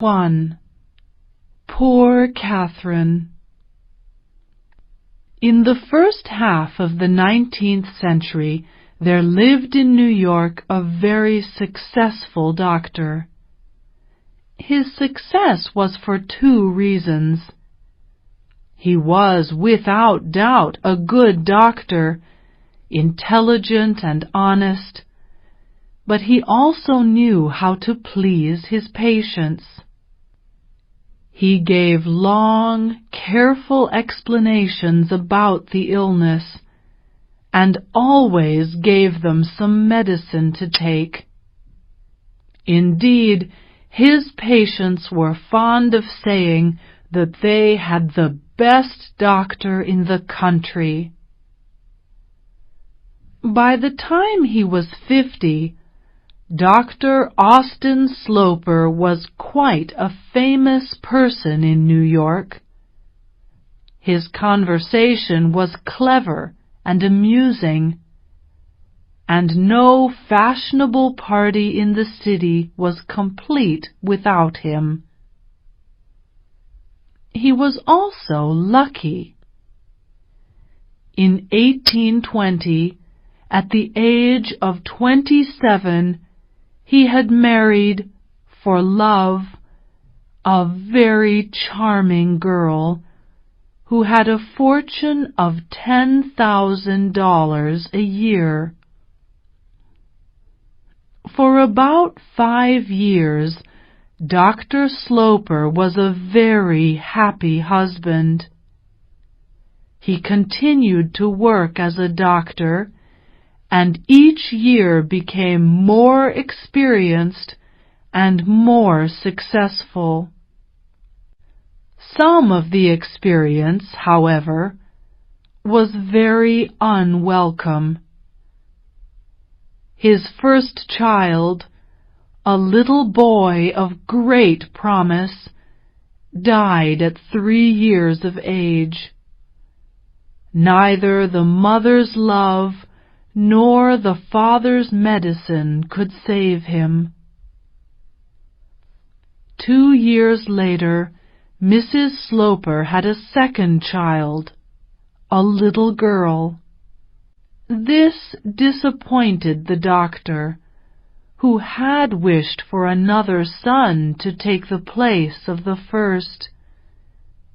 1. Poor Catherine. In the first half of the 19th century, there lived in New York a very successful doctor. His success was for two reasons. He was without doubt a good doctor, intelligent and honest, but he also knew how to please his patients. He gave long, careful explanations about the illness, and always gave them some medicine to take. Indeed, his patients were fond of saying that they had the best doctor in the country. By the time he was 50, Dr. Austin Sloper was quite a famous person in New York. His conversation was clever and amusing, and no fashionable party in the city was complete without him. He was also lucky. In 1820, at the age of 27, he had married, for love, a very charming girl who had a fortune of $10,000 a year. For about 5 years, Dr. Sloper was a very happy husband. He continued to work as a doctor, and each year became more experienced and more successful. Some of the experience, however, was very unwelcome. His first child, a little boy of great promise, died at 3 years of age. Neither the mother's love nor the father's medicine could save him. 2 years later, Mrs. Sloper had a second child, a little girl. This disappointed the doctor, who had wished for another son to take the place of the first.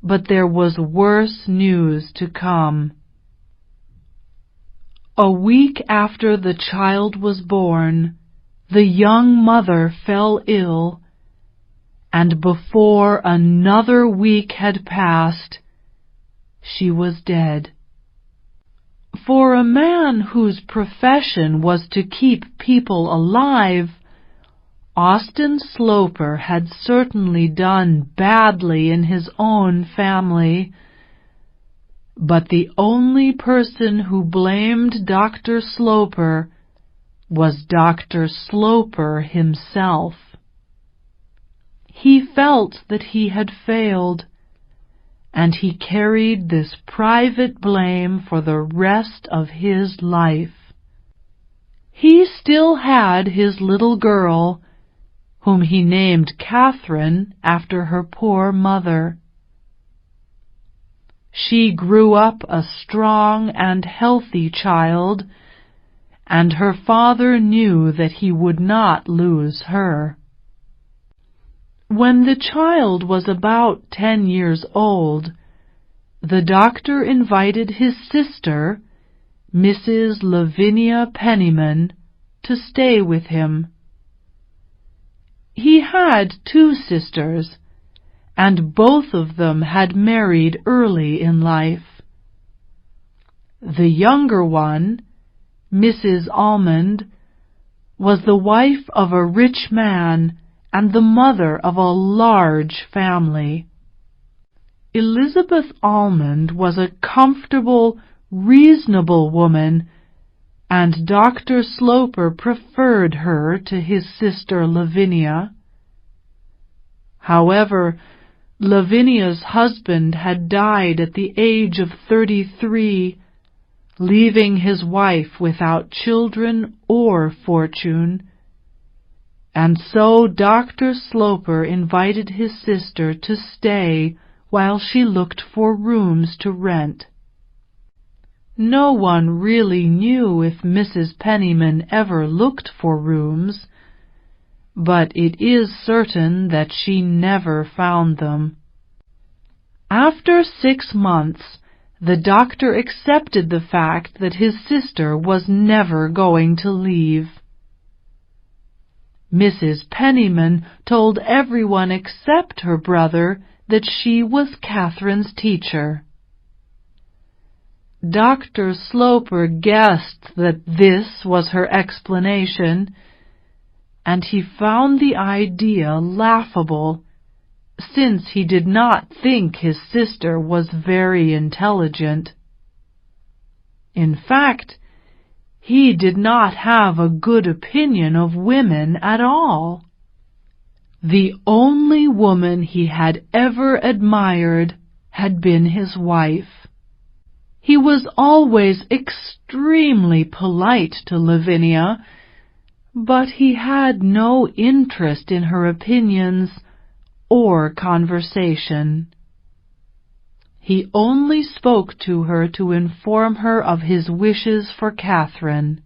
But there was worse news to come. A week after the child was born, the young mother fell ill, and before another week had passed, she was dead. For a man whose profession was to keep people alive, Austin Sloper had certainly done badly in his own family. But the only person who blamed Dr. Sloper was Dr. Sloper himself. He felt that he had failed, and he carried this private blame for the rest of his life. He still had his little girl, whom he named Catherine after her poor mother. She grew up a strong and healthy child, and her father knew that he would not lose her. When the child was about 10 years old, the doctor invited his sister, Mrs. Lavinia Penniman, to stay with him. He had 2 sisters, and both of them had married early in life. The younger one, Mrs. Almond, was the wife of a rich man and the mother of a large family. Elizabeth Almond was a comfortable, reasonable woman, and Dr. Sloper preferred her to his sister Lavinia. However, Lavinia's husband had died at the age of 33, leaving his wife without children or fortune, and so Dr. Sloper invited his sister to stay while she looked for rooms to rent. No one really knew if Mrs. Penniman ever looked for rooms, but it is certain that she never found them. After 6 months, the doctor accepted the fact that his sister was never going to leave. Mrs. Penniman told everyone except her brother that she was Catherine's teacher. Dr. Sloper guessed that this was her explanation, and he found the idea laughable, since he did not think his sister was very intelligent. In fact, he did not have a good opinion of women at all. The only woman he had ever admired had been his wife. He was always extremely polite to Lavinia, but he had no interest in her opinions or conversation. He only spoke to her to inform her of his wishes for Catherine.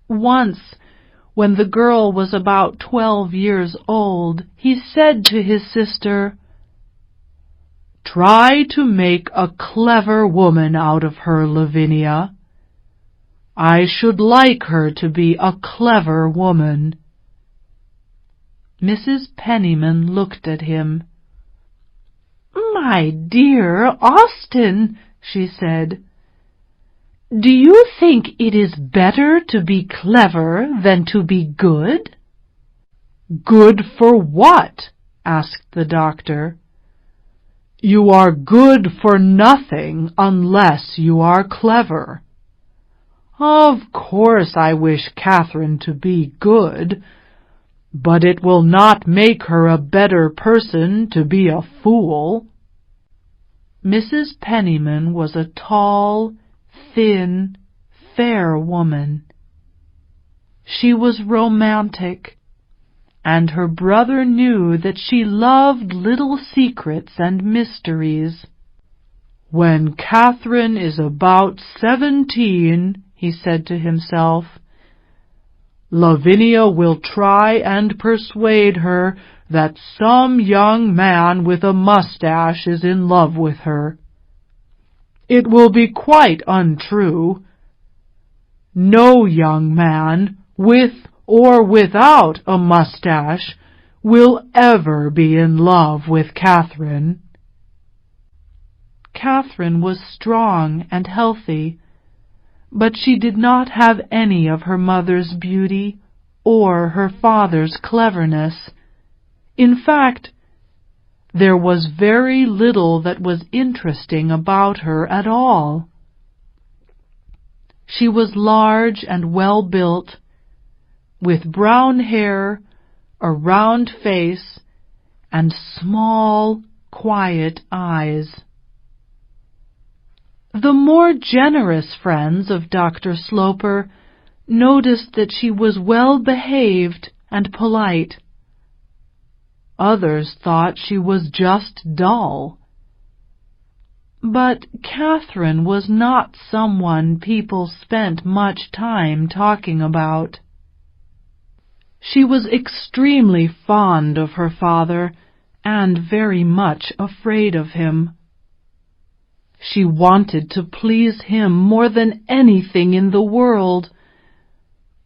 Once, when the girl was about 12 years old, he said to his sister, "Try to make a clever woman out of her, Lavinia. I should like her to be a clever woman." Mrs. Penniman looked at him. "My dear Austen," she said, "do you think it is better to be clever than to be good?" "Good for what?" asked the doctor. "You are good for nothing unless you are clever. Of course I wish Catherine to be good, but it will not make her a better person to be a fool." Mrs. Penniman was a tall, thin, fair woman. She was romantic, and her brother knew that she loved little secrets and mysteries. "When Catherine is about 17, he said to himself, "Lavinia will try and persuade her that some young man with a mustache is in love with her. It will be quite untrue. No young man, with or without a mustache, will ever be in love with Catherine." Catherine was strong and healthy, but she did not have any of her mother's beauty or her father's cleverness. In fact, there was very little that was interesting about her at all. She was large and well-built, with brown hair, a round face, and small, quiet eyes. The more generous friends of Dr. Sloper noticed that she was well-behaved and polite. Others thought she was just dull. But Catherine was not someone people spent much time talking about. She was extremely fond of her father and very much afraid of him. She wanted to please him more than anything in the world.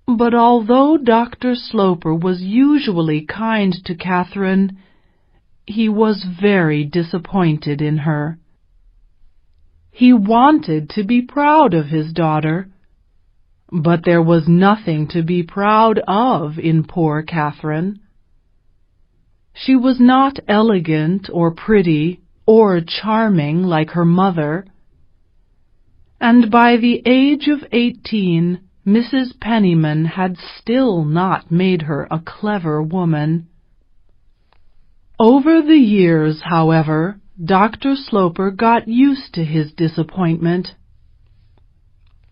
But although Dr. Sloper was usually kind to Catherine, he was very disappointed in her. He wanted to be proud of his daughter, but there was nothing to be proud of in poor Catherine. She was not elegant or pretty or charming like her mother, and by the age of 18, Mrs. Penniman had still not made her a clever woman. Over the years, however, Dr. Sloper got used to his disappointment.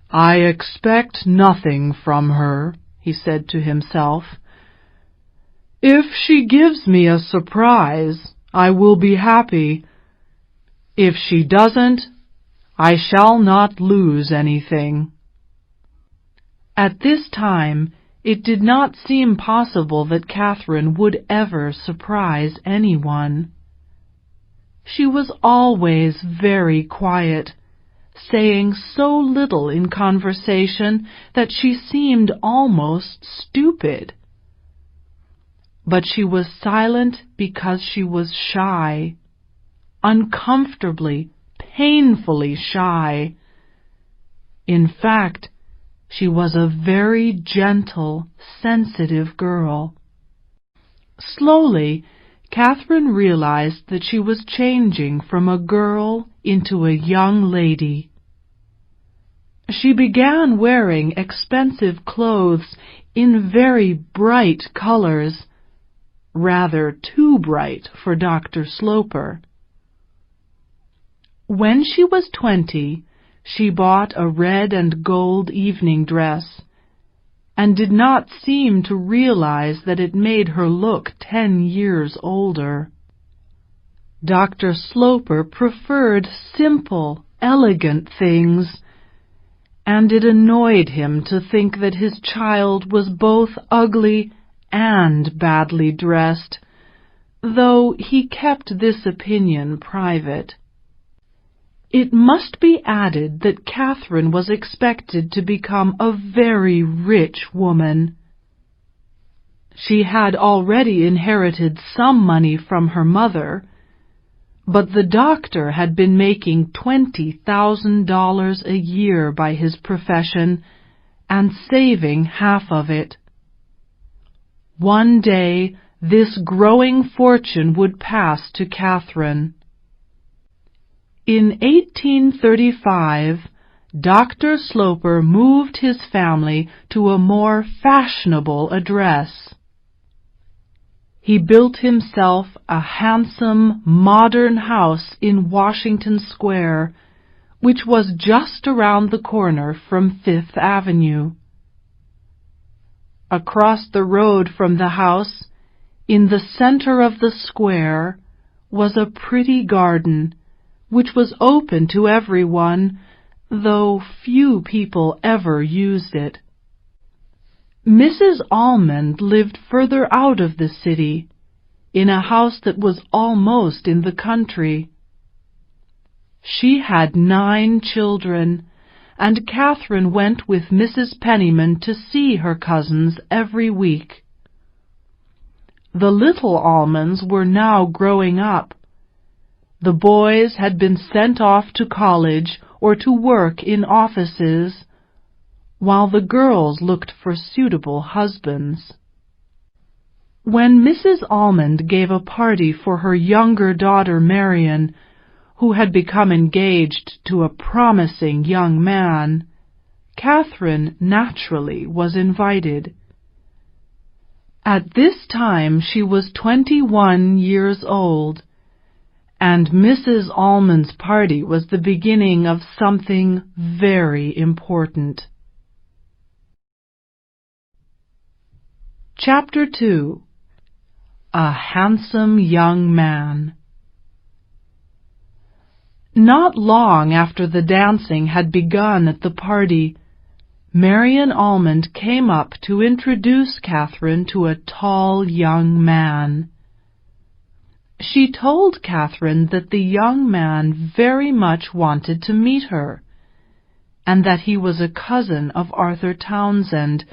"I expect nothing from her," he said to himself. "If she gives me a surprise, I will be happy. If she doesn't, I shall not lose anything." At this time, it did not seem possible that Catherine would ever surprise anyone. She was always very quiet, saying so little in conversation that she seemed almost stupid. But she was silent because she was shy, uncomfortably, painfully shy. In fact, she was a very gentle, sensitive girl. Slowly, Catherine realized that she was changing from a girl into a young lady. She began wearing expensive clothes in very bright colors, rather too bright for Dr. Sloper. When she was 20, she bought a red and gold evening dress, and did not seem to realize that it made her look 10 years older. Dr. Sloper preferred simple, elegant things, and it annoyed him to think that his child was both ugly and badly dressed, though he kept this opinion private. It must be added that Catherine was expected to become a very rich woman. She had already inherited some money from her mother, but the doctor had been making $20,000 a year by his profession and saving half of it. One day this growing fortune would pass to Catherine. In 1835, Dr. Sloper moved his family to a more fashionable address. He built himself a handsome, modern house in Washington Square, which was just around the corner from Fifth Avenue. Across the road from the house, in the center of the square, was a pretty garden, which was open to everyone, though few people ever used it. Mrs. Almond lived further out of the city, in a house that was almost in the country. She had 9 children, and Catherine went with Mrs. Penniman to see her cousins every week. The little Almonds were now growing up. The boys had been sent off to college or to work in offices, while the girls looked for suitable husbands. When Mrs. Almond gave a party for her younger daughter Marion, who had become engaged to a promising young man, Catherine naturally was invited. At this time she was 21 years old, and Mrs. Almond's party was the beginning of something very important. Chapter 2. A Handsome Young Man. Not long after the dancing had begun at the party, Marion Almond came up to introduce Catherine to a tall young man. She told Catherine that the young man very much wanted to meet her, and that he was a cousin of Arthur Townsend,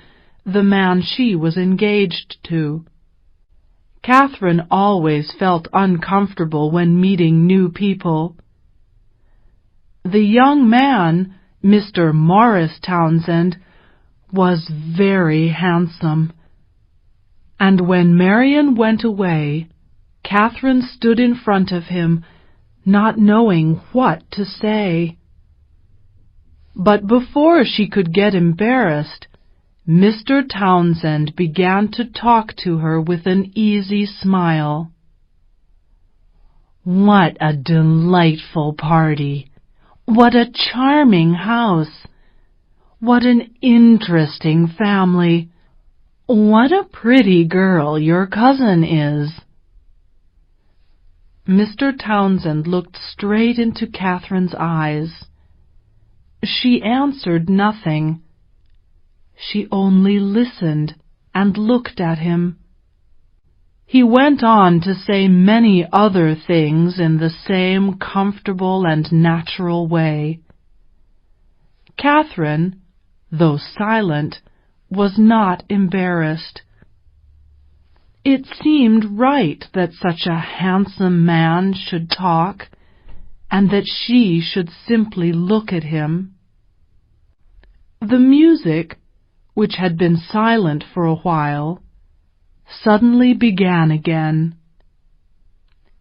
the man she was engaged to. Catherine always felt uncomfortable when meeting new people. The young man, Mr. Morris Townsend, was very handsome, and when Marion went away, Catherine stood in front of him, not knowing what to say. But before she could get embarrassed, Mr. Townsend began to talk to her with an easy smile. "What a delightful party! What a charming house! What an interesting family! "What a pretty girl your cousin is." Mr. Townsend looked straight into Catherine's eyes. She answered nothing. She only listened and looked at him. He went on to say many other things in the same comfortable and natural way. Catherine, though silent, was not embarrassed. It seemed right that such a handsome man should talk, and that she should simply look at him. The music, which had been silent for a while, suddenly began again.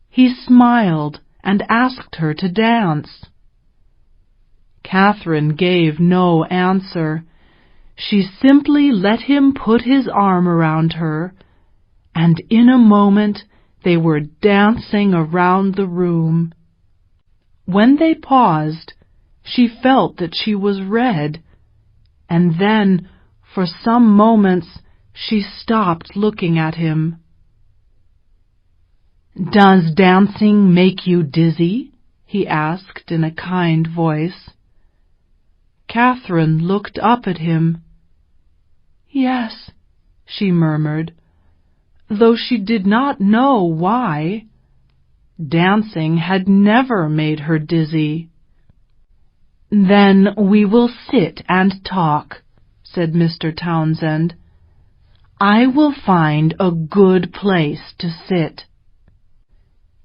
He smiled and asked her to dance. Catherine gave no answer. She simply let him put his arm around her, and in a moment they were dancing around the room. When they paused, she felt that she was red, and then, for some moments, she stopped looking at him. "Does dancing make you dizzy?" he asked in a kind voice. Catherine looked up at him. "Yes," she murmured, though she did not know why. Dancing had never made her dizzy. "Then we will sit and talk," said Mr. Townsend. "I will find a good place to sit."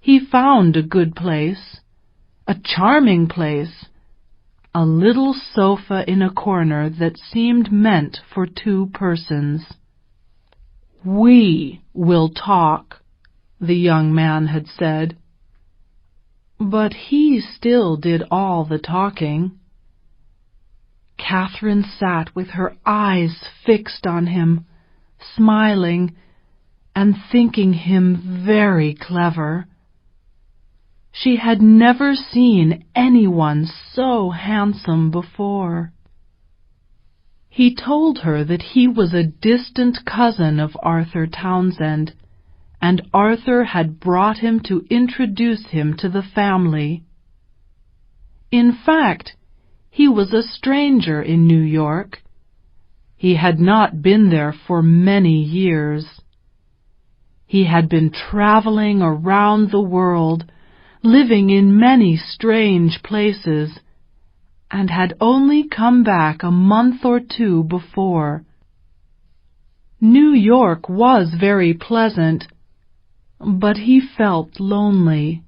He found a good place, a charming place, a little sofa in a corner that seemed meant for two persons. "We will talk," the young man had said. But he still did all the talking. Catherine sat with her eyes fixed on him, smiling, and thinking him very clever. She had never seen anyone so handsome before. He told her that he was a distant cousin of Arthur Townsend, and Arthur had brought him to introduce him to the family. In fact, he was a stranger in New York. He had not been there for many years. He had been traveling around the world, living in many strange places, and had only come back a month or two before. New York was very pleasant, but he felt lonely.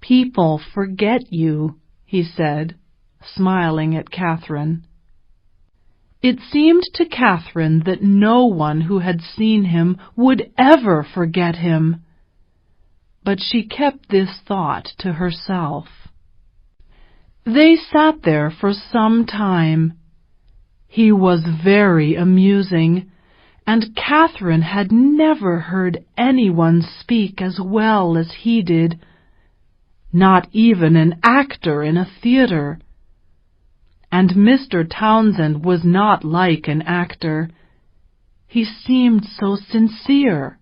"People forget you," he said, smiling at Catherine. It seemed to Catherine that no one who had seen him would ever forget him, but she kept this thought to herself. They sat there for some time. He was very amusing, and Catherine had never heard anyone speak as well as he did, not even an actor in a theater. And Mr. Townsend was not like an actor. He seemed so sincere,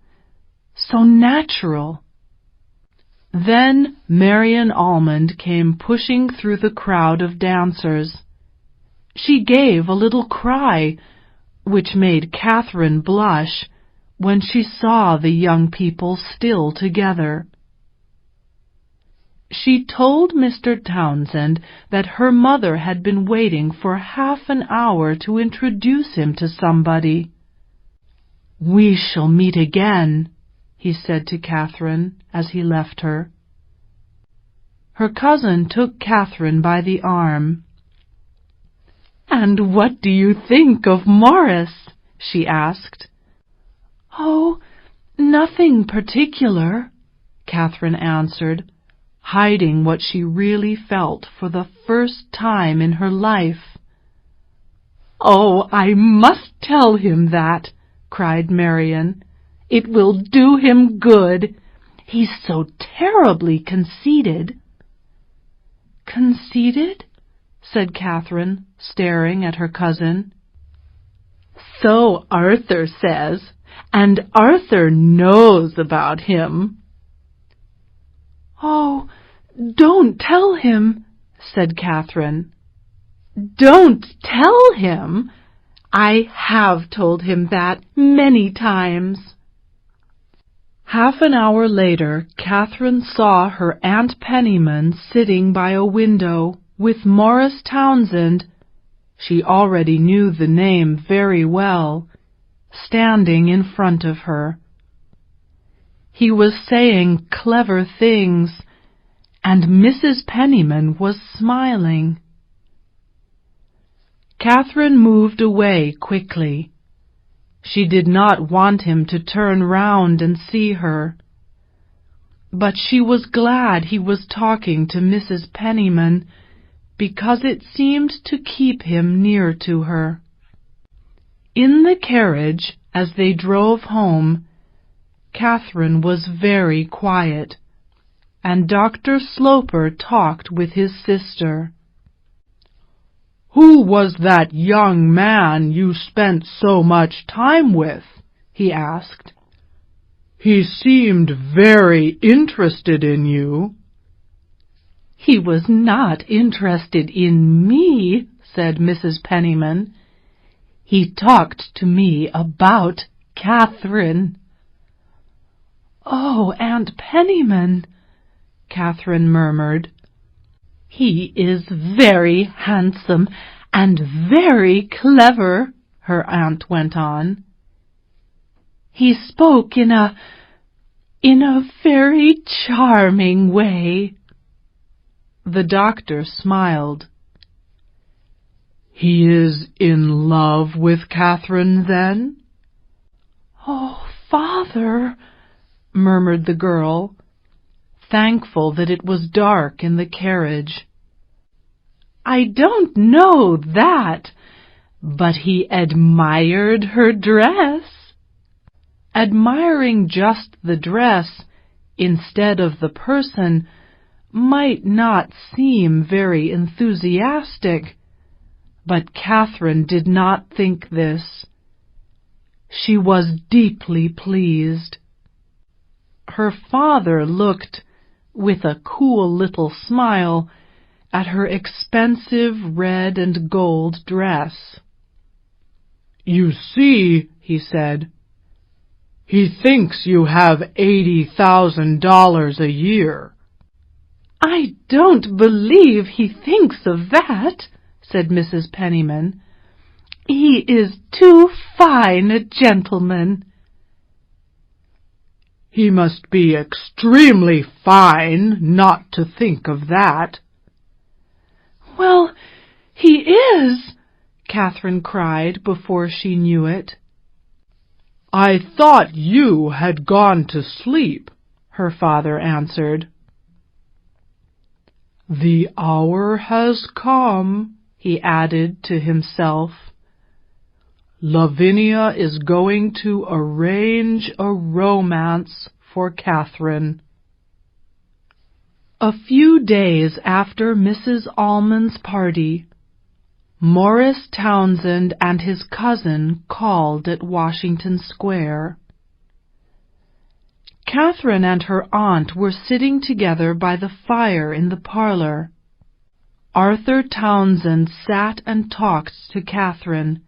so natural. Then Marian Almond came pushing through the crowd of dancers. She gave a little cry, which made Catherine blush when she saw the young people still together. She told Mr. Townsend that her mother had been waiting for half an hour to introduce him to somebody. "We shall meet again," he said to Catherine as he left her. Her cousin took Catherine by the arm. "And what do you think of Morris?" she asked. "Oh, nothing particular," Catherine answered, hiding what she really felt for the first time in her life. "Oh, I must tell him that," cried Marian. "It will do him good. He's so terribly conceited." "Conceited?" said Catherine, staring at her cousin. So Arthur says, and Arthur knows about him." "Oh, don't tell him," said Catherine. "Don't tell him? I have told him that many times." Half an hour later, Catherine saw her Aunt Penniman sitting by a window with Morris Townsend, she already knew the name very well, standing in front of her. He was saying clever things, and Mrs. Penniman was smiling. Catherine moved away quickly. She did not want him to turn round and see her. But she was glad he was talking to Mrs. Penniman, because it seemed to keep him near to her. In the carriage, as they drove home, Catherine was very quiet, and Dr. Sloper talked with his sister. "Who was that young man you spent so much time with?" he asked. "He seemed very interested in you." "He was not interested in me," said Mrs. Penniman. "He talked to me about Catherine." "Oh, Aunt Penniman," Catherine murmured. "He is very handsome and very clever," her aunt went on. "He spoke in a very charming way." The doctor smiled. "He is in love with Catherine, then?" "Oh, Father," murmured the girl, thankful that it was dark in the carriage. "I don't know that, but he admired her dress." Admiring just the dress instead of the person might not seem very enthusiastic, but Catherine did not think this. She was deeply pleased. Her father looked, with a cool little smile, at her expensive red and gold dress. "You see," he said, "he thinks you have $80,000 a year." "I don't believe he thinks of that," said Mrs. Penniman. "He is too fine a gentleman." "He must be extremely fine not to think of that." "Well, he is," Catherine cried before she knew it. "I thought you had gone to sleep," her father answered. "The hour has come," he added to himself. "Lavinia is going to arrange a romance for Catherine." A few days after Mrs. Almond's party, Morris Townsend and his cousin called at Washington Square. Catherine and her aunt were sitting together by the fire in the parlor. Arthur Townsend sat and talked to Catherine,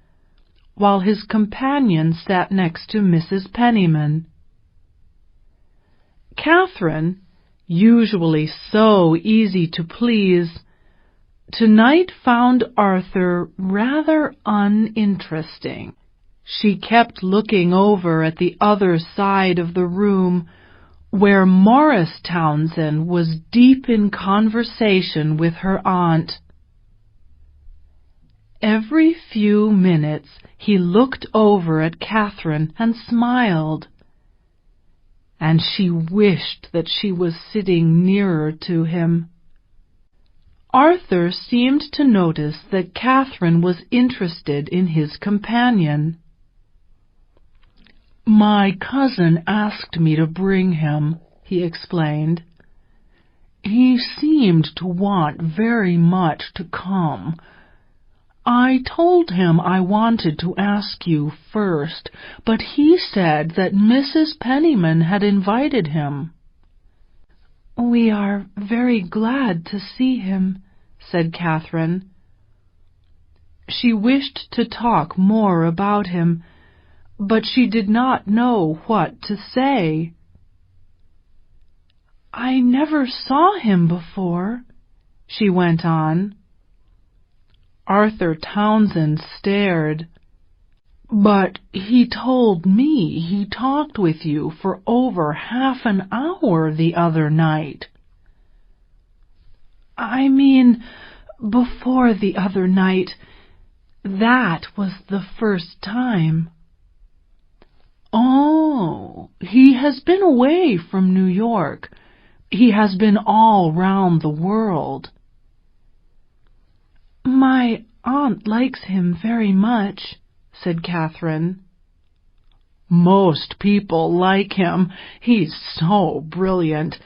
while his companion sat next to Mrs. Penniman. Catherine, usually so easy to please, tonight found Arthur rather uninteresting. She kept looking over at the other side of the room, where Morris Townsend was deep in conversation with her aunt. Every few minutes he looked over at Catherine and smiled, and she wished that she was sitting nearer to him. Arthur seemed to notice that Catherine was interested in his companion. "My cousin asked me to bring him," he explained. "He seemed to want very much to come. I told him I wanted to ask you first, but he said that Mrs. Penniman had invited him." "We are very glad to see him," said Catherine. She wished to talk more about him, but she did not know what to say. "I never saw him before," she went on. Arthur Townsend stared. "But he told me he talked with you for over half an hour the other night." "I mean, before the other night. That was the first time." "Oh, he has been away from New York. He has been all round the world." "My aunt likes him very much," said Catherine. "Most people like him. He's so brilliant.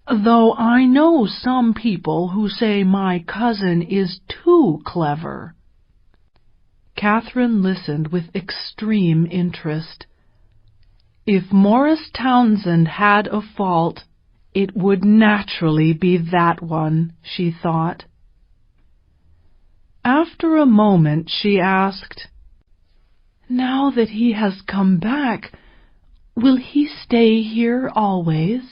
Though I know some people who say my cousin is too clever." Catherine listened with extreme interest. If Morris Townsend had a fault, it would naturally be that one, she thought. After a moment she asked, "Now that he has come back, will he stay here always?"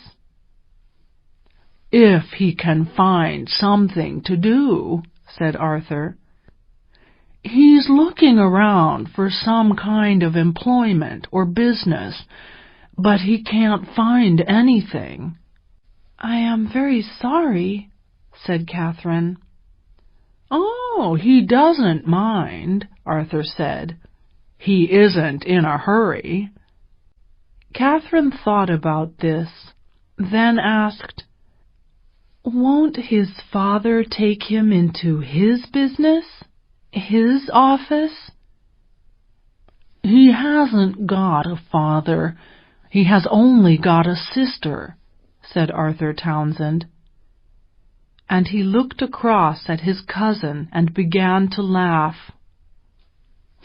"If he can find something to do," said Arthur. "He's looking around for some kind of employment or business, but he can't find anything." "I am very sorry," said Catherine. "Oh, he doesn't mind," Arthur said. "He isn't in a hurry." Catherine thought about this, then asked, "Won't his father take him into his business? His office?" "He hasn't got a father. He has only got a sister," said Arthur Townsend. And he looked across at his cousin and began to laugh.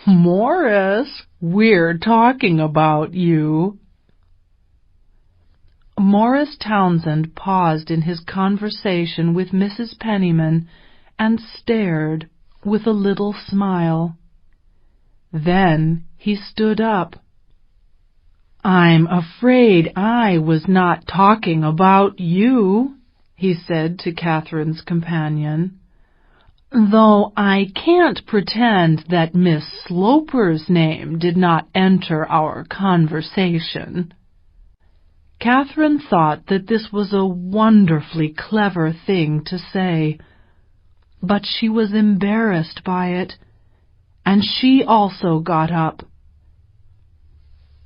"Morris, we're talking about you." Morris Townsend paused in his conversation with Mrs. Penniman and stared with a little smile. Then he stood up. "I'm afraid I was not talking about you," he said to Catherine's companion, "though I can't pretend that Miss Sloper's name did not enter our conversation." Catherine thought that this was a wonderfully clever thing to say, but she was embarrassed by it, and she also got up.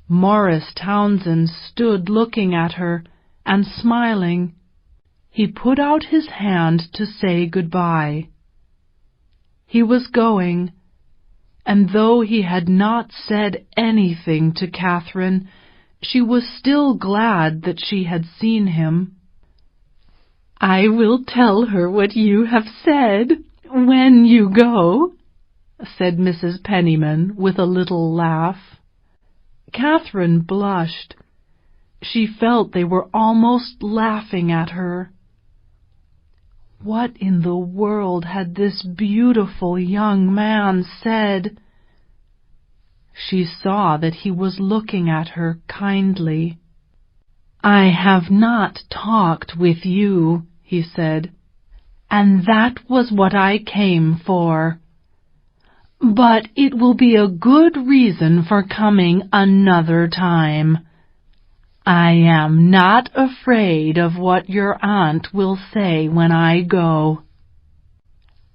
Morris Townsend stood looking at her and smiling. He put out his hand to say goodbye. He was going, and though he had not said anything to Catherine, she was still glad that she had seen him. "I will tell her what you have said when you go," said Mrs. Penniman with a little laugh. Catherine blushed. She felt they were almost laughing at her. What in the world had this beautiful young man said? She saw that he was looking at her kindly. "I have not talked with you," he said, "and that was what I came for. But it will be a good reason for coming another time. I am not afraid of what your aunt will say when I go."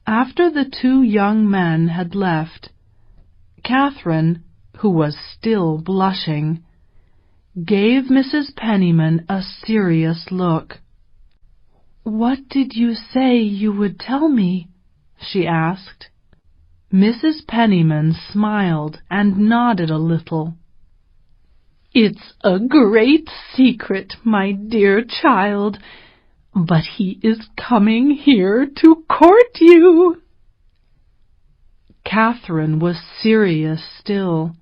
After the two young men had left, Catherine, who was still blushing, gave Mrs. Penniman a serious look. "What did you say you would tell me?" she asked. Mrs. Penniman smiled and nodded a little. "It's a great secret, my dear child, but he is coming here to court you." Catherine was serious still.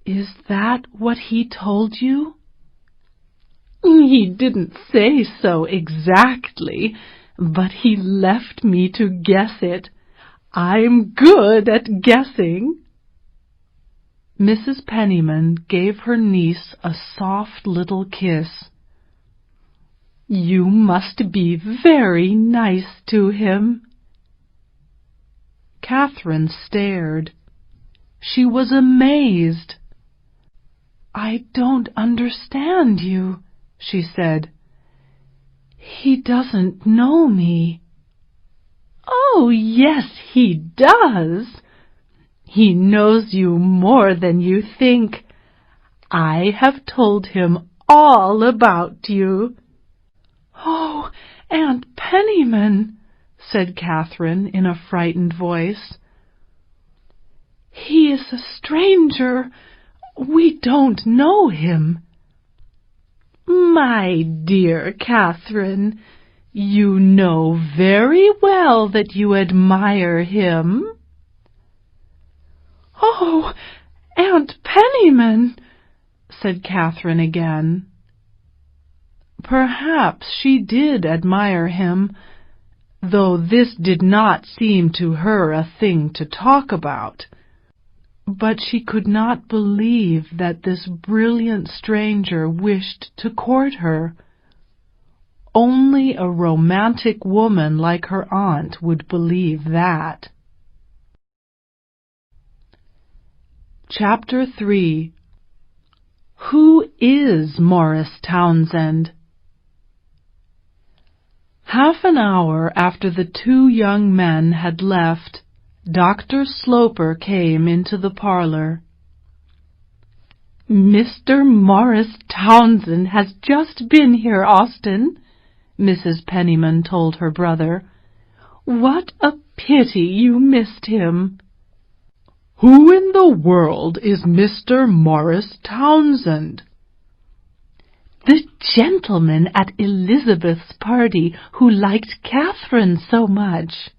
"Is that what he told you?" "He didn't say so exactly, but he left me to guess it. I'm good at guessing." Mrs. Penniman gave her niece a soft little kiss. "You must be very nice to him." Catherine stared. She was amazed. "I don't understand you," she said. "He doesn't know me." "Oh, yes, he does. He knows you more than you think. I have told him all about you." "Oh, Aunt Penniman," said Catherine in a frightened voice. "He is a stranger. We don't know him." "My dear Catherine, you know very well that you admire him." "Oh, Aunt Penniman," said Catherine again. Perhaps she did admire him, though this did not seem to her a thing to talk about. But she could not believe that this brilliant stranger wished to court her. Only a romantic woman like her aunt would believe that. Chapter 3. Who is Morris Townsend? Half an hour after the two young men had left, Dr. Sloper came into the parlor. "Mr. Morris Townsend has just been here, Austen," Mrs. Penniman told her brother. "What a pity you missed him." "Who in the world is Mr. Morris Townsend?" "The gentleman at Elizabeth's party who liked Catherine so much,"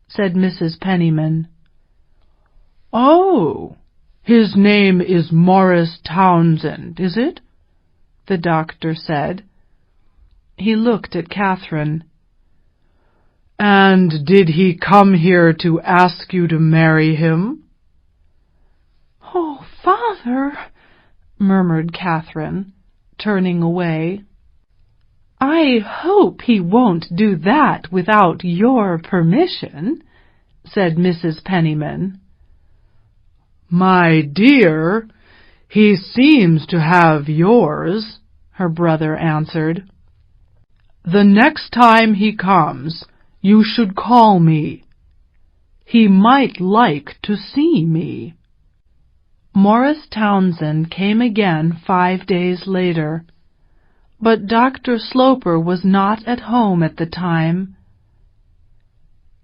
said Mrs. Penniman. "Oh, his name is Morris Townsend, is it?" the doctor said. He looked at Catherine. "And did he come here to ask you to marry him?" "Oh, father," murmured Catherine, turning away. "I hope he won't do that without your permission," said Mrs. Penniman. "My dear, he seems to have yours," her brother answered. "The next time he comes, you should call me. He might like to see me." Morris Townsend came again 5 days later, but Dr. Sloper was not at home at the time.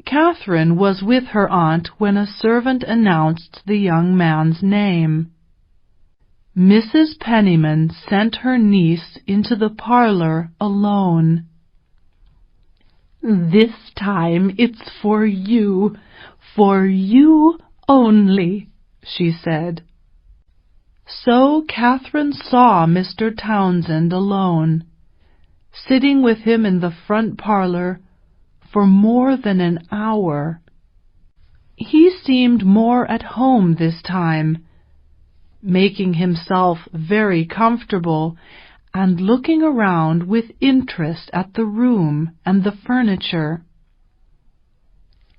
Catherine was with her aunt when a servant announced the young man's name. Mrs. Penniman sent her niece into the parlor alone. "This time it's for you only," she said. So Catherine saw Mr. Townsend alone, sitting with him in the front parlor for more than an hour. He seemed more at home this time, making himself very comfortable and looking around with interest at the room and the furniture.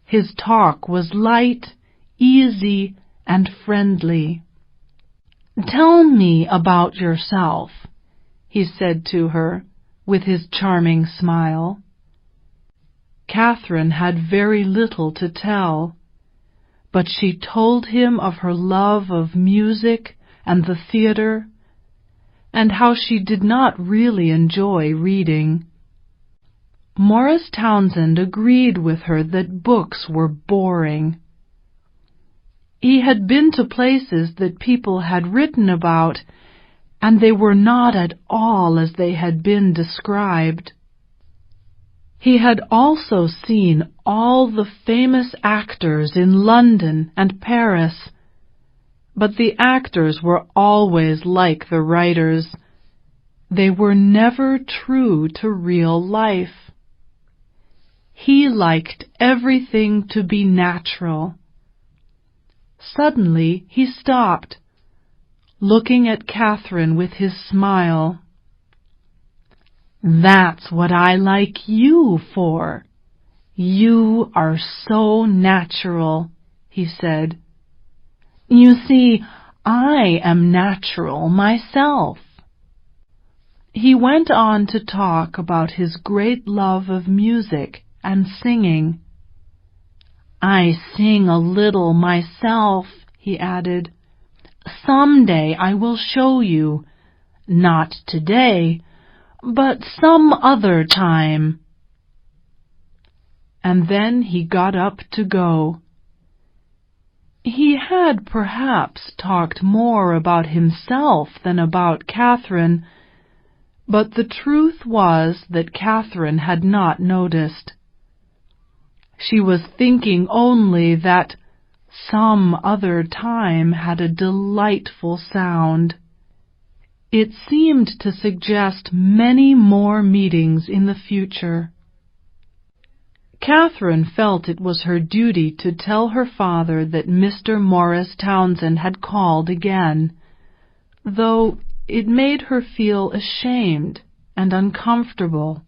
His talk was light, easy, and friendly. "Tell me about yourself," he said to her, with his charming smile. Catherine had very little to tell, but she told him of her love of music and the theater, and how she did not really enjoy reading. Morris Townsend agreed with her that books were boring. He had been to places that people had written about, and they were not at all as they had been described. He had also seen all the famous actors in London and Paris, but the actors were always like the writers. They were never true to real life. He liked everything to be natural. Suddenly he stopped, looking at Catherine with his smile. "That's what I like you for. You are so natural," he said. "You see, I am natural myself." He went on to talk about his great love of music and singing. "I sing a little myself," he added. "Some day I will show you. Not today, but some other time." And then he got up to go. He had perhaps talked more about himself than about Catherine, but the truth was that Catherine had not noticed. She was thinking only that some other time had a delightful sound. It seemed to suggest many more meetings in the future. Catherine felt it was her duty to tell her father that Mr. Morris Townsend had called again, though it made her feel ashamed and uncomfortable.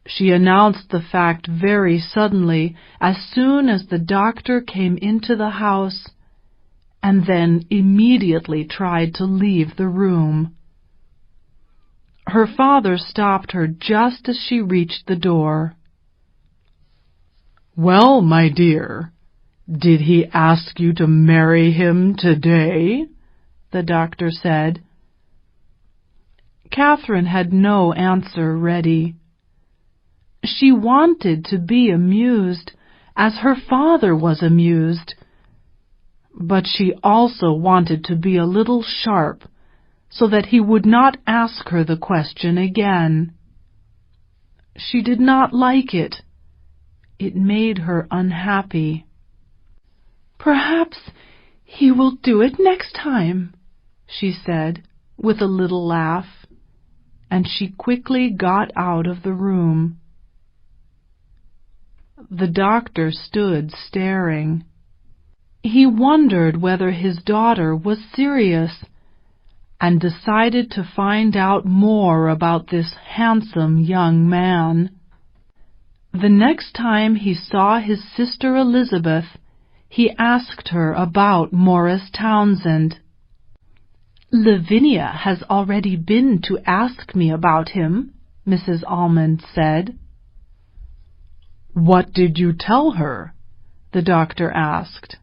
She announced the fact very suddenly as soon as the doctor came into the house, and then immediately tried to leave the room. Her father stopped her just as she reached the door. "Well, my dear, did he ask you to marry him today?" the doctor said. Catherine had no answer ready. She wanted to be amused, as her father was amused, but she also wanted to be a little sharp, so that he would not ask her the question again. She did not like it. It made her unhappy. "Perhaps he will do it next time," she said, with a little laugh, and she quickly got out of the room. The doctor stood staring. He wondered whether his daughter was serious, and decided to find out more about this handsome young man. The next time he saw his sister Elizabeth, he asked her about Morris Townsend. "Lavinia has already been to ask me about him," Mrs. Almond said. "What did you tell her?" the doctor asked.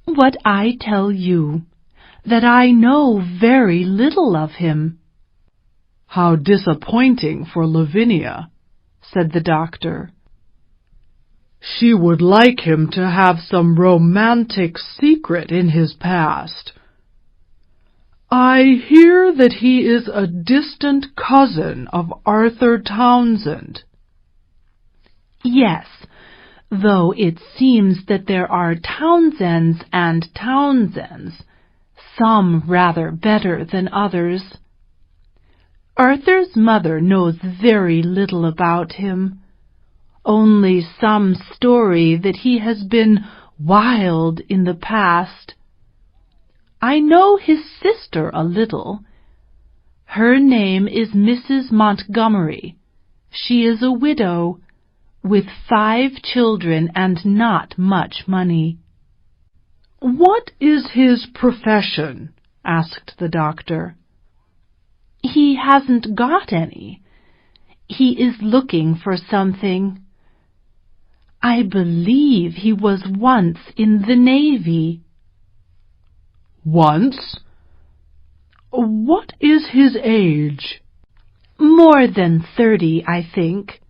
"What I tell you, that I know very little of him." "How disappointing for Lavinia," said the doctor. "She would like him to have some romantic secret in his past. I hear that he is a distant cousin of Arthur Townsend." "Yes, though it seems that there are Townsends and Townsends, some rather better than others. Arthur's mother knows very little about him, only some story that he has been wild in the past. I know his sister a little. Her name is Mrs. Montgomery. She is a widow, with 5 children and not much money." "What is his profession?" asked the doctor. "He hasn't got any. He is looking for something. I believe he was once in the Navy." "Once? What is his age?" "More than 30, I think.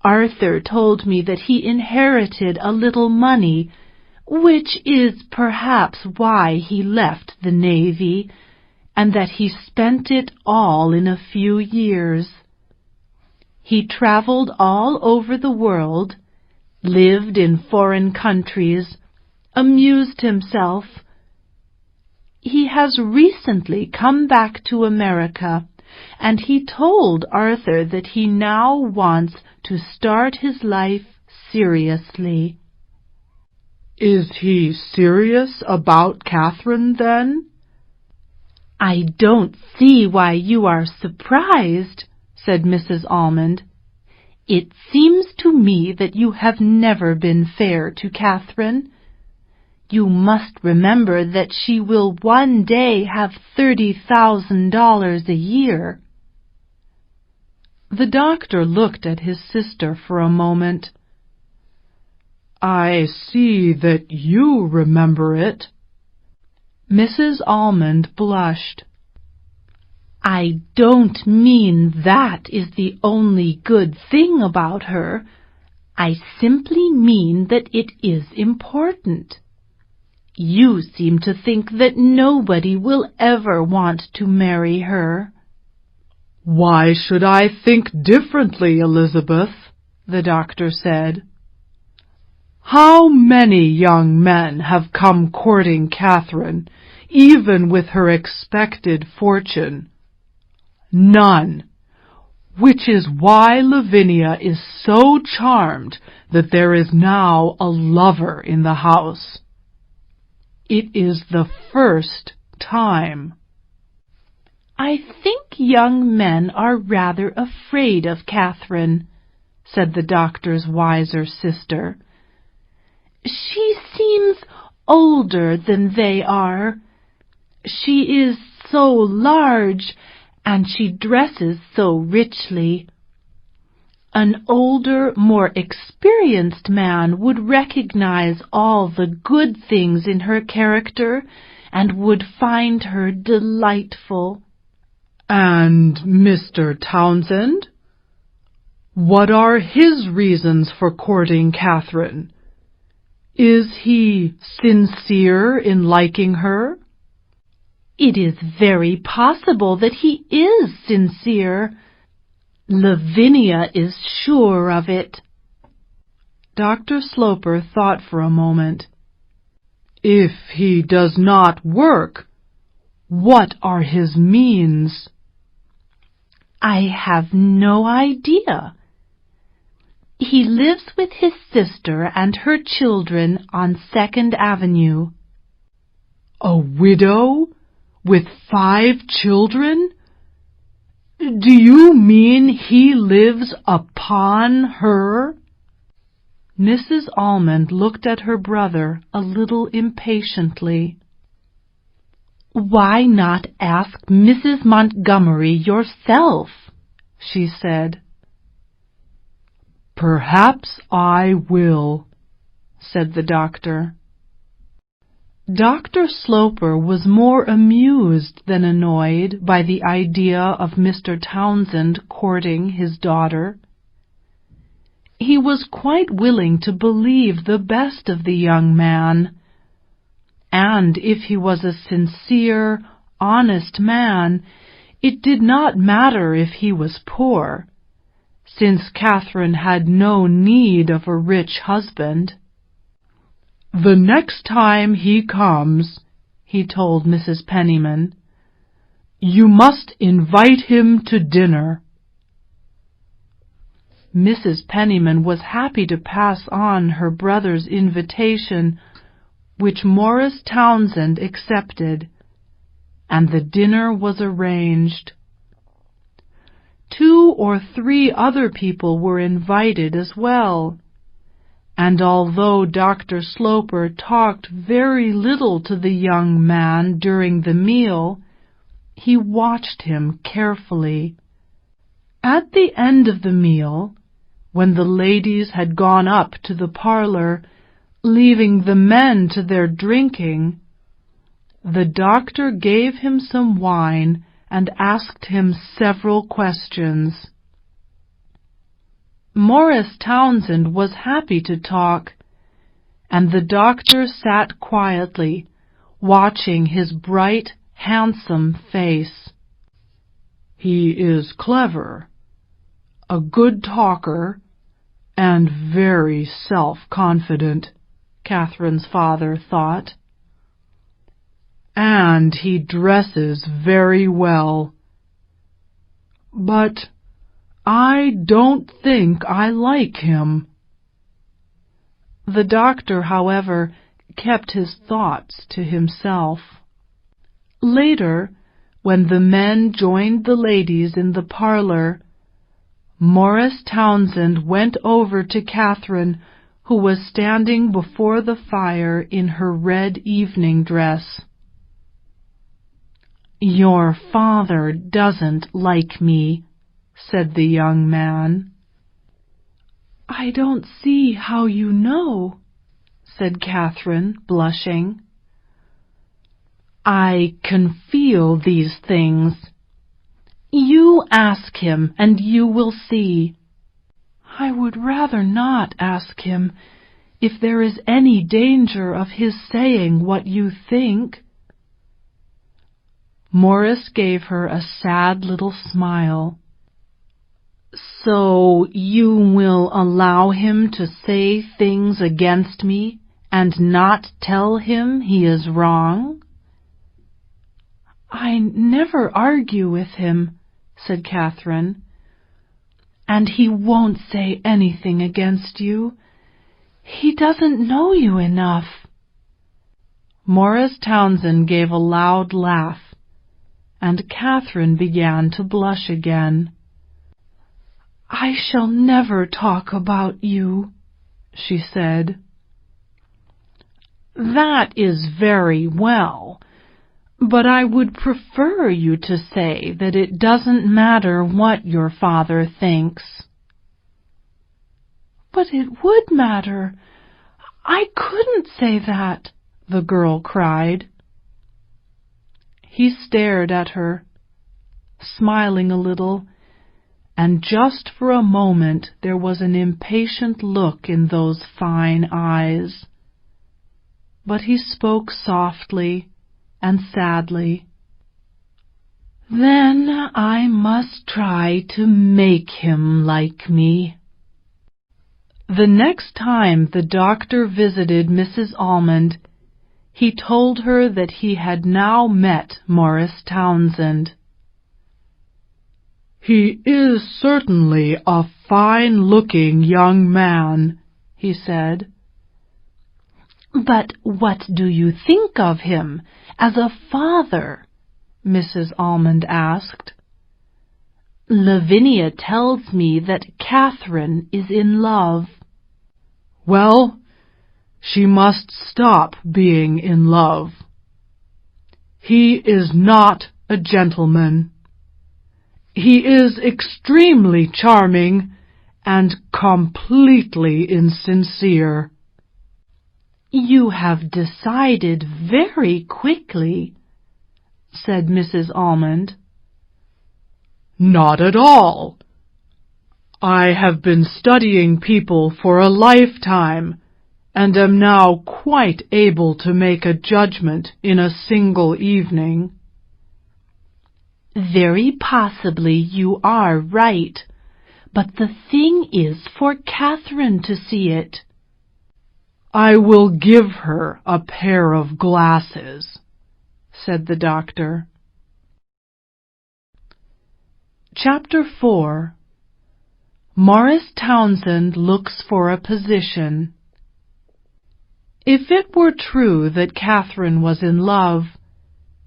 Arthur told me that he inherited a little money, which is perhaps why he left the Navy, and that he spent it all in a few years. He traveled all over the world, lived in foreign countries, amused himself. He has recently come back to America, and he told Arthur that he now wants to start his life seriously. Is he serious about Catherine, then? I don't see why you are surprised, said Mrs. Almond. It seems to me that you have never been fair to Catherine. You must remember that she will one day have $30,000 a year. The doctor looked at his sister for a moment. I see that you remember it. Mrs. Almond blushed. I don't mean that is the only good thing about her. I simply mean that it is important. You seem to think that nobody will ever want to marry her. Why should I think differently, Elizabeth? The doctor said. How many young men have come courting Catherine, even with her expected fortune? None. Which is why Lavinia is so charmed that there is now a lover in the house. It is the first time. I think young men are rather afraid of Catherine, said the doctor's wiser sister. She seems older than they are. She is so large, and she dresses so richly. An older, more experienced man would recognize all the good things in her character and would find her delightful. And Mr. Townsend? What are his reasons for courting Catherine? Is he sincere in liking her? It is very possible that he is sincere. Lavinia is sure of it. Dr. Sloper thought for a moment. If he does not work, what are his means? I have no idea. He lives with his sister and her children on 2nd Avenue. A widow? With 5 children? Do you mean he lives upon her? Mrs. Almond looked at her brother a little impatiently. Why not ask Mrs. Montgomery yourself? She said. Perhaps I will, said the doctor. Dr. Sloper was more amused than annoyed by the idea of Mr. Townsend courting his daughter. He was quite willing to believe the best of the young man, and if he was a sincere, honest man, it did not matter if he was poor, since Catherine had no need of a rich husband. The next time he comes, he told Mrs. Penniman, you must invite him to dinner. Mrs. Penniman was happy to pass on her brother's invitation, which Morris Townsend accepted, and the dinner was arranged. 2 or 3 other people were invited as well, and although Dr. Sloper talked very little to the young man during the meal, he watched him carefully. At the end of the meal, when the ladies had gone up to the parlor, leaving the men to their drinking, the doctor gave him some wine and asked him several questions. Morris Townsend was happy to talk, and the doctor sat quietly, watching his bright, handsome face. He is clever, a good talker, and very self-confident, Catherine's father thought. And he dresses very well. But I don't think I like him. The doctor, however, kept his thoughts to himself. Later, when the men joined the ladies in the parlor, Morris Townsend went over to Catherine, who was standing before the fire in her red evening dress. "Your father doesn't like me," said the young man. "I don't see how you know," said Catherine, blushing. "I can feel these things. You ask him, and you will see." "I would rather not ask him, if there is any danger of his saying what you think." Morris gave her a sad little smile. "So you will allow him to say things against me, and not tell him he is wrong?" "I never argue with him," said Catherine. "And he won't say anything against you. He doesn't know you enough." Morris Townsend gave a loud laugh, and Catherine began to blush again. "I shall never talk about you," she said. "That is very well, but I would prefer you to say that it doesn't matter what your father thinks." "But it would matter. I couldn't say that," the girl cried. He stared at her, smiling a little, and just for a moment there was an impatient look in those fine eyes. But he spoke softly and sadly. "Then I must try to make him like me." The next time the doctor visited Mrs. Almond, he told her that he had now met Morris Townsend. "He is certainly a fine-looking young man," he said. "But what do you think of him as a father?" Mrs. Almond asked. "Lavinia tells me that Catherine is in love." "Well, she must stop being in love. He is not a gentleman. He is extremely charming and completely insincere." "You have decided very quickly," said Mrs. Almond. "Not at all. I have been studying people for a lifetime, and am now quite able to make a judgment in a single evening." "Very possibly you are right, but the thing is for Catherine to see it." "I will give her a pair of glasses," said the doctor. Chapter 4. Morris Townsend Looks for a Position. If it were true that Catherine was in love,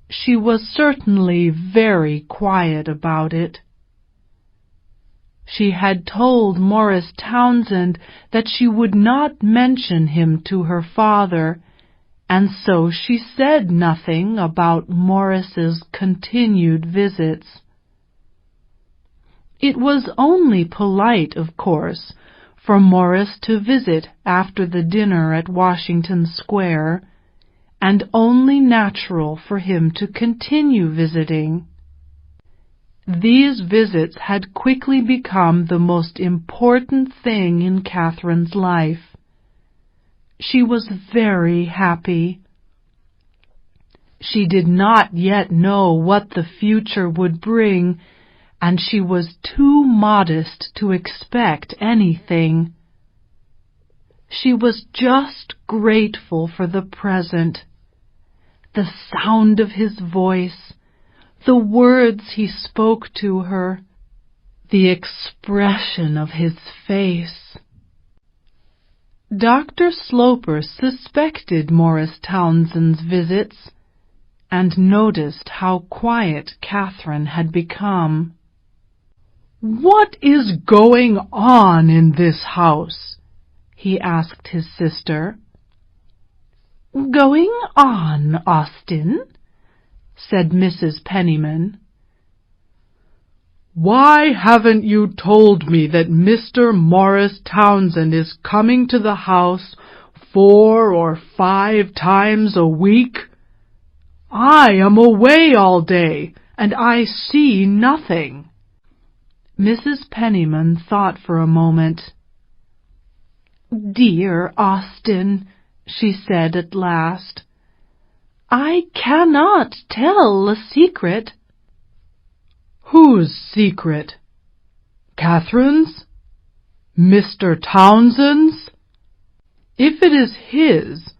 she was certainly very quiet about it. She had told Morris Townsend that she would not mention him to her father, and so she said nothing about Morris's continued visits. It was only polite, of course, for Morris to visit after the dinner at Washington Square, and only natural for him to continue visiting. These visits had quickly become the most important thing in Catherine's life. She was very happy. She did not yet know what the future would bring, and she was too modest to expect anything. She was just grateful for the present. The sound of his voice, the words he spoke to her, the expression of his face. Dr. Sloper suspected Morris Townsend's visits and noticed how quiet Catherine had become. "What is going on in this house?" he asked his sister. "Going on, Austen?" said Mrs. Penniman. "Why haven't you told me that Mr. Morris Townsend is coming to the house 4 or 5 times a week? I am away all day, and I see nothing." Mrs. Penniman thought for a moment. "Dear Austen," she said at last, "I cannot tell a secret." "Whose secret? Catherine's? Mr. Townsend's? If it is his,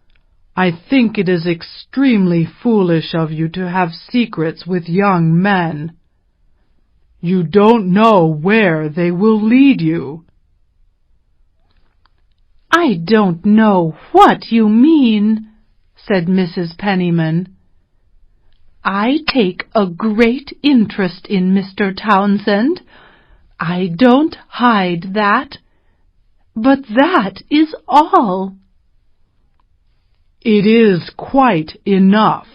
I think it is extremely foolish of you to have secrets with young men. You don't know where they will lead you." "I don't know what you mean," said Mrs. Penniman. "I take a great interest in Mr. Townsend. I don't hide that. But that is all." "It is quite enough.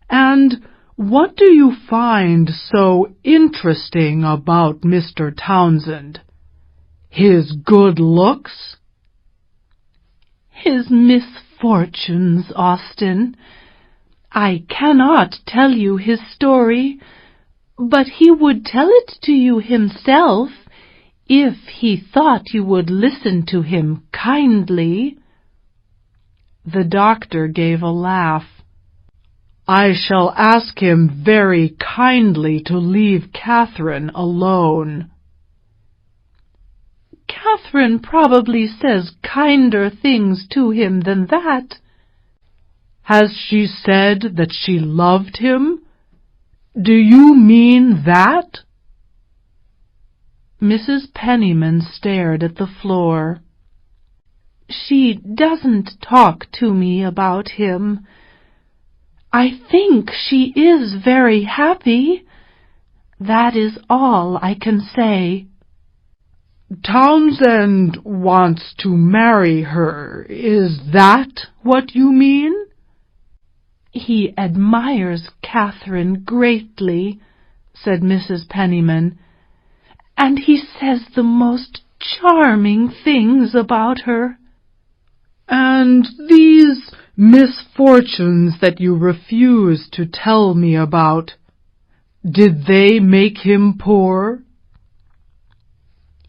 And what do you find so interesting about Mr. Townsend? His good looks?" "His misfortunes, Austen. I cannot tell you his story, but he would tell it to you himself if he thought you would listen to him kindly." The doctor gave a laugh. "I shall ask him very kindly to leave Catherine alone." "Catherine probably says kinder things to him than that." "Has she said that she loved him? Do you mean that?" Mrs. Penniman stared at the floor. "She doesn't talk to me about him. I think she is very happy. That is all I can say." "Townsend wants to marry her, is that what you mean?" "He admires Catherine greatly," said Mrs. Penniman, "and he says the most charming things about her." "And these misfortunes that you refuse to tell me about, did they make him poor?"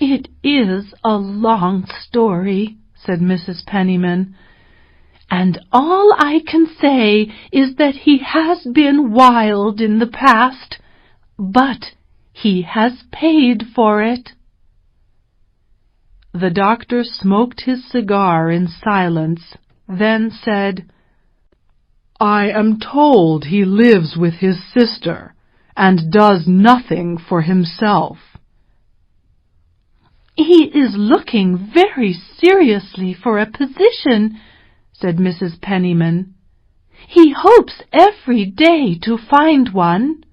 "It is a long story," said Mrs. Penniman, "and all I can say is that he has been wild in the past, but he has paid for it." The doctor smoked his cigar in silence, then said, "I am told he lives with his sister and does nothing for himself." "He is looking very seriously for a position," said Mrs. Penniman. "He hopes every day to find one."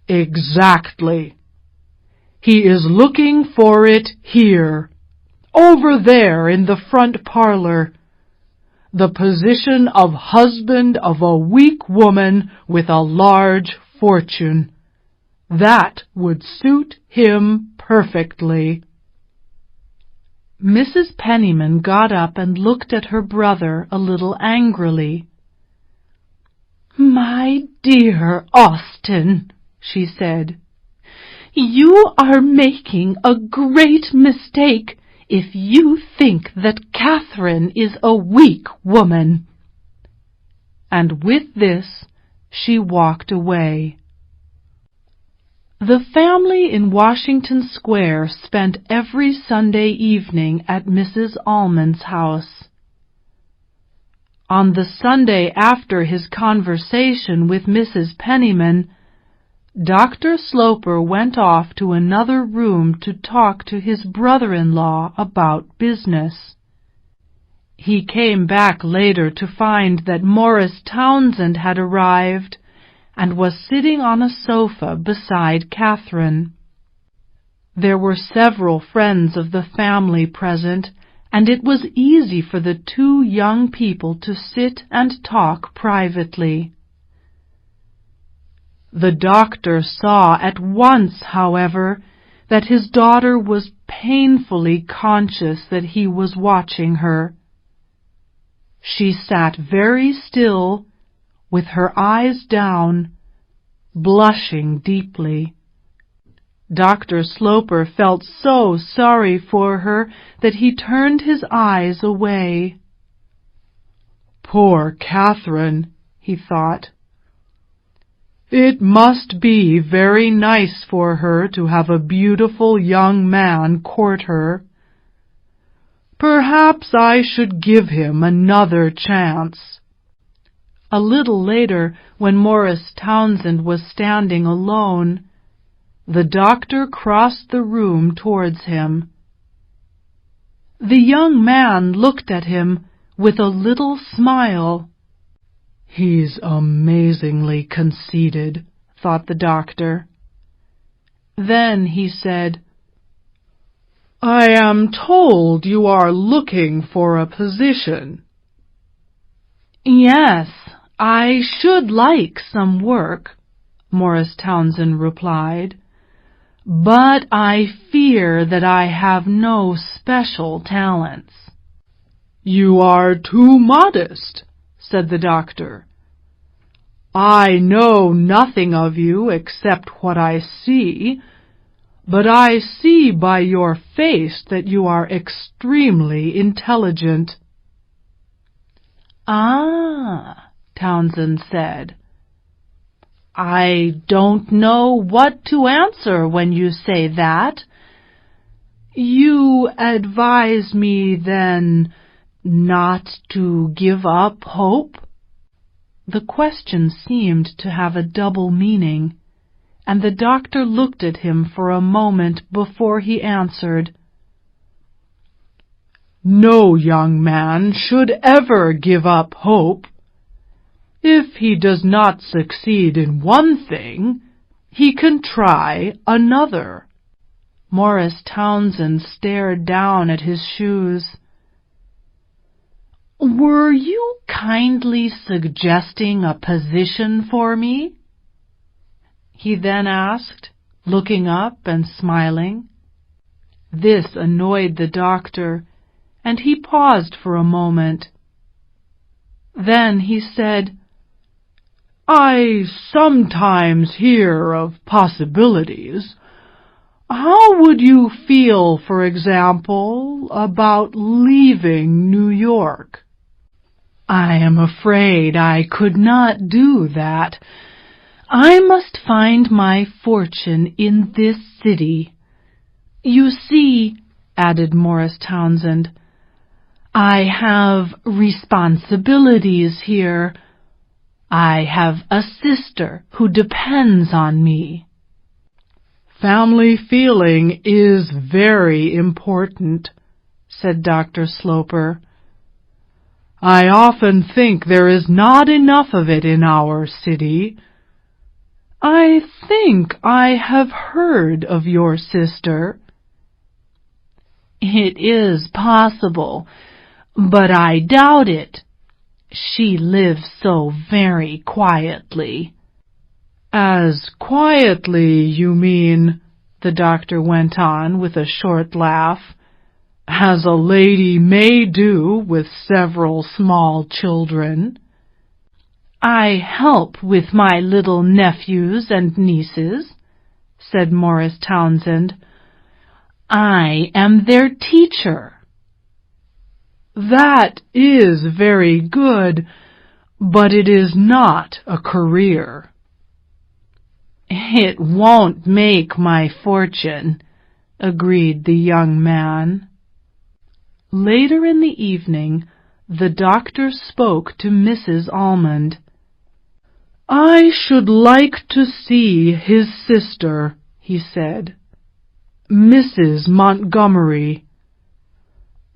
"Exactly. He is looking for it here, over there in the front parlor. The position of husband of a weak woman with a large fortune. That would suit him perfectly." Mrs. Penniman got up and looked at her brother a little angrily. "My dear Austen," she said, "you are making a great mistake if you think that Catherine is a weak woman." And with this she walked away. The family in Washington Square spent every Sunday evening at Mrs. Almond's house. On the Sunday after his conversation with Mrs. Penniman, Dr. Sloper went off to another room to talk to his brother-in-law about business. He came back later to find that Morris Townsend had arrived and was sitting on a sofa beside Catherine. There were several friends of the family present, and it was easy for the two young people to sit and talk privately. The doctor saw at once, however, that his daughter was painfully conscious that he was watching her. She sat very still, with her eyes down, blushing deeply. Dr. Sloper felt so sorry for her that he turned his eyes away. Poor Catherine, he thought. It must be very nice for her to have a beautiful young man court her. Perhaps I should give him another chance. A little later, when Morris Townsend was standing alone, the doctor crossed the room towards him. The young man looked at him with a little smile. He's amazingly conceited, thought the doctor. Then he said, I am told you are looking for a position. Yes, I should like some work, Morris Townsend replied, but I fear that I have no special talents. You are too modest, said the doctor. I know nothing of you except what I see, but I see by your face that you are extremely intelligent. Ah, Townsend said. I don't know what to answer when you say that. You advise me, then, not to give up hope? The question seemed to have a double meaning, and the doctor looked at him for a moment before he answered. No young man should ever give up hope. If he does not succeed in one thing, he can try another. Morris Townsend stared down at his shoes. Were you kindly suggesting a position for me? He then asked, looking up and smiling. This annoyed the doctor, and he paused for a moment. Then he said, I sometimes hear of possibilities. How would you feel, for example, about leaving New York? I am afraid I could not do that. I must find my fortune in this city. You see, added Morris Townsend, I have responsibilities here. I have a sister who depends on me. Family feeling is very important, said Dr. Sloper. I often think there is not enough of it in our city. I think I have heard of your sister. It is possible, but I doubt it. She lives so very quietly. As quietly, you mean, the doctor went on with a short laugh, as a lady may do with several small children. I help with my little nephews and nieces, said Morris Townsend. I am their teacher. That is very good, but it is not a career. "It won't make my fortune," agreed the young man. Later in the evening, the doctor spoke to Mrs. Almond. "I should like to see his sister," he said, "Mrs. Montgomery.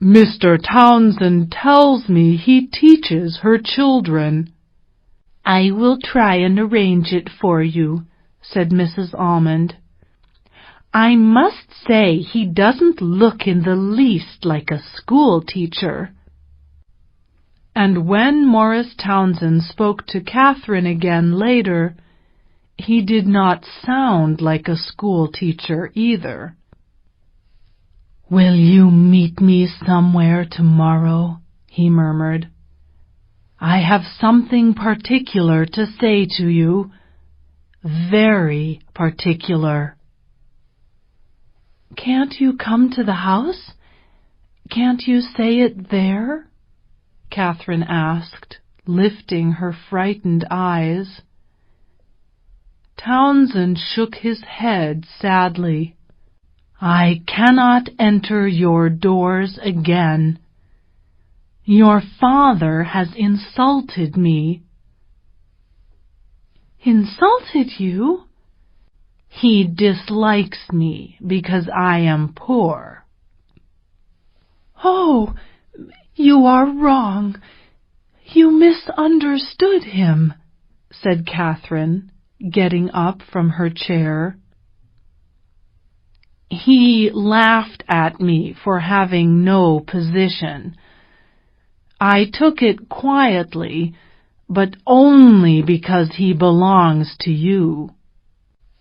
Mr. Townsend tells me he teaches her children." "I will try and arrange it for you," said Mrs. Almond. "I must say he doesn't look in the least like a school teacher." And when Morris Townsend spoke to Catherine again later, he did not sound like a school teacher either. "Will you meet me somewhere tomorrow?" he murmured. "I have something particular to say to you. Very particular." "Can't you come to the house? Can't you say it there?" Catherine asked, lifting her frightened eyes. Townsend shook his head sadly. "I cannot enter your doors again. Your father has insulted me." "Insulted you?" "He dislikes me because I am poor." "Oh, you are wrong. You misunderstood him," said Catherine, getting up from her chair. "He laughed at me for having no position. I took it quietly, but only because he belongs to you."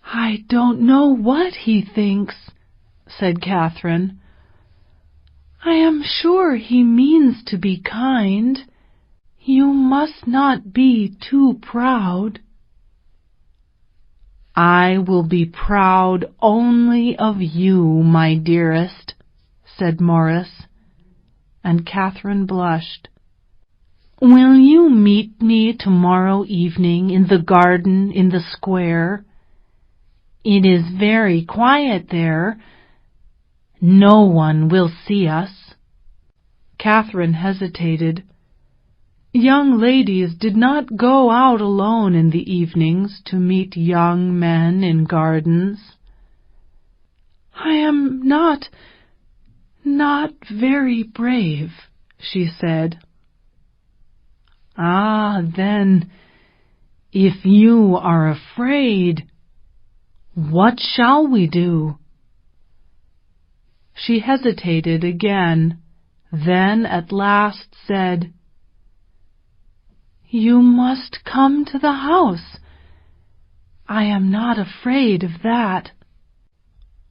"I don't know what he thinks," said Catherine. "I am sure he means to be kind. You must not be too proud." "I will be proud only of you, my dearest," said Morris, and Catherine blushed. "Will you meet me tomorrow evening in the garden in the square? It is very quiet there. No one will see us." Catherine hesitated. Young ladies did not go out alone in the evenings to meet young men in gardens. "I am not very brave," she said. "Ah, then, if you are afraid, what shall we do?" She hesitated again, then at last said, "You must come to the house. I am not afraid of that."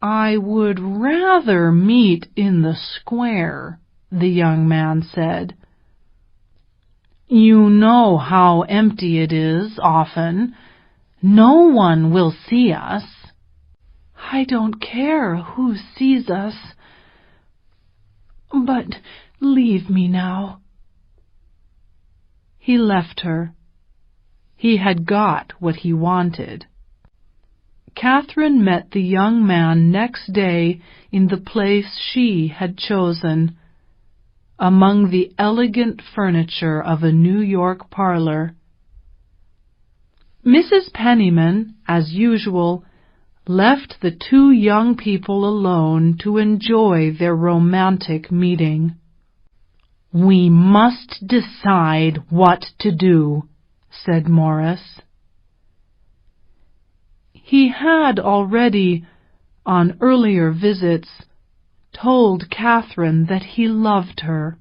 "I would rather meet in the square," the young man said. "You know how empty it is often. No one will see us." "I don't care who sees us. But leave me now." He left her. He had got what he wanted. Catherine met the young man next day in the place she had chosen, among the elegant furniture of a New York parlor. Mrs. Penniman, as usual, left the two young people alone to enjoy their romantic meeting. "We must decide what to do," said Morris. He had already, on earlier visits, told Catherine that he loved her.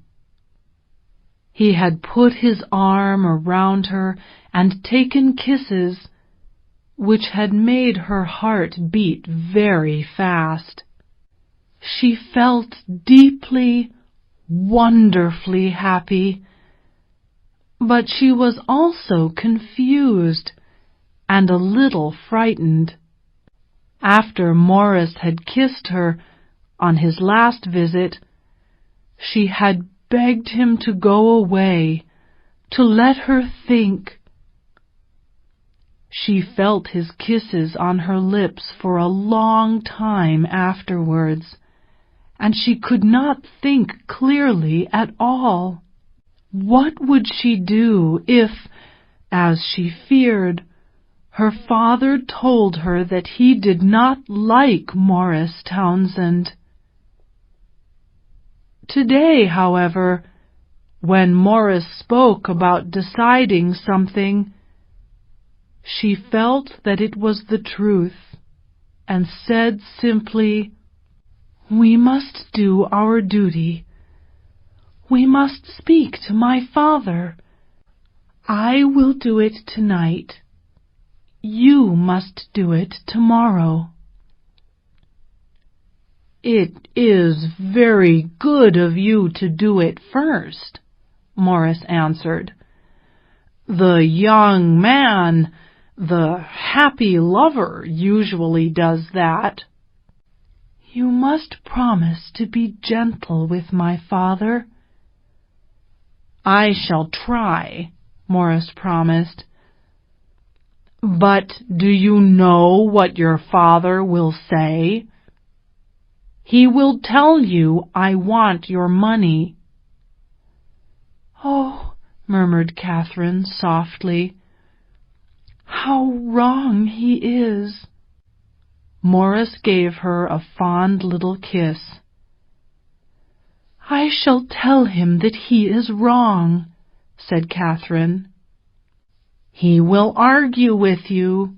He had put his arm around her and taken kisses, which had made her heart beat very fast. She felt deeply, wonderfully happy, but she was also confused and a little frightened. After Morris had kissed her on his last visit, she had begged him to go away, to let her think. She felt his kisses on her lips for a long time afterwards, and she could not think clearly at all. What would she do if, as she feared, her father told her that he did not like Morris Townsend? Today, however, when Morris spoke about deciding something, she felt that it was the truth, and said simply, "We must do our duty. We must speak to my father. I will do it tonight. You must do it tomorrow." "It is very good of you to do it first," Morris answered. "The young man, the happy lover, usually does that." "You must promise to be gentle with my father." "I shall try," Morris promised. "But do you know what your father will say? He will tell you I want your money." "Oh," murmured Catherine softly, "how wrong he is." Morris gave her a fond little kiss. "I shall tell him that he is wrong," said Catherine. "He will argue with you."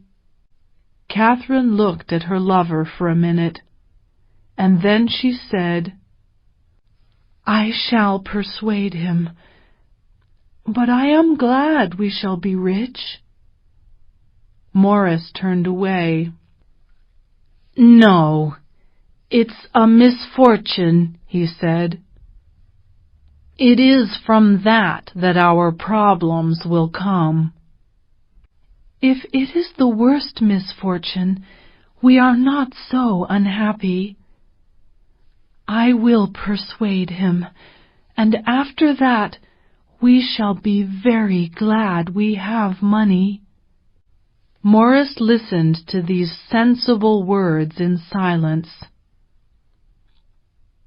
Catherine looked at her lover for a minute, and then she said, "I shall persuade him, but I am glad we shall be rich." Morris turned away. "No, it's a misfortune," he said. "It is from that our problems will come." "If it is the worst misfortune, we are not so unhappy. I will persuade him, and after that we shall be very glad we have money." Morris listened to these sensible words in silence.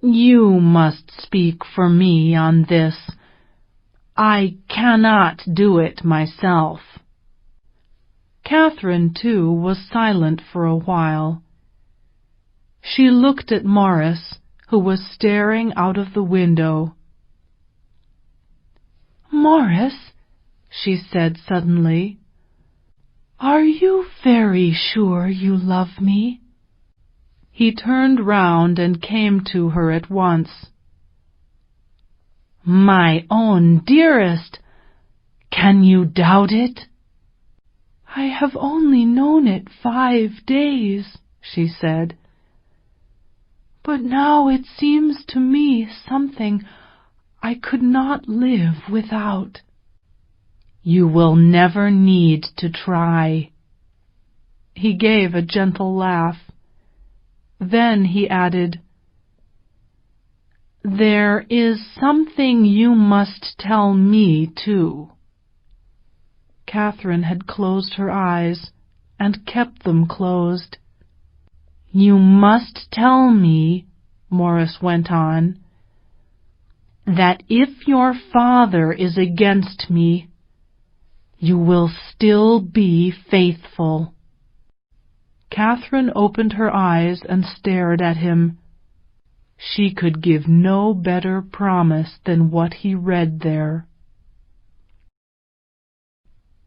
"You must speak for me on this. I cannot do it myself." Catherine, too, was silent for a while. She looked at Morris, who was staring out of the window. "Morris," she said suddenly, "are you very sure you love me?" He turned round and came to her at once. "My own dearest, can you doubt it?" "I have only known it 5 days," she said. "But now it seems to me something I could not live without." "You will never need to try." He gave a gentle laugh. Then he added, "There is something you must tell me, too." Catherine had closed her eyes, and kept them closed. "You must tell me," Morris went on, "that if your father is against me, you will still be faithful." Catherine opened her eyes and stared at him. She could give no better promise than what he read there.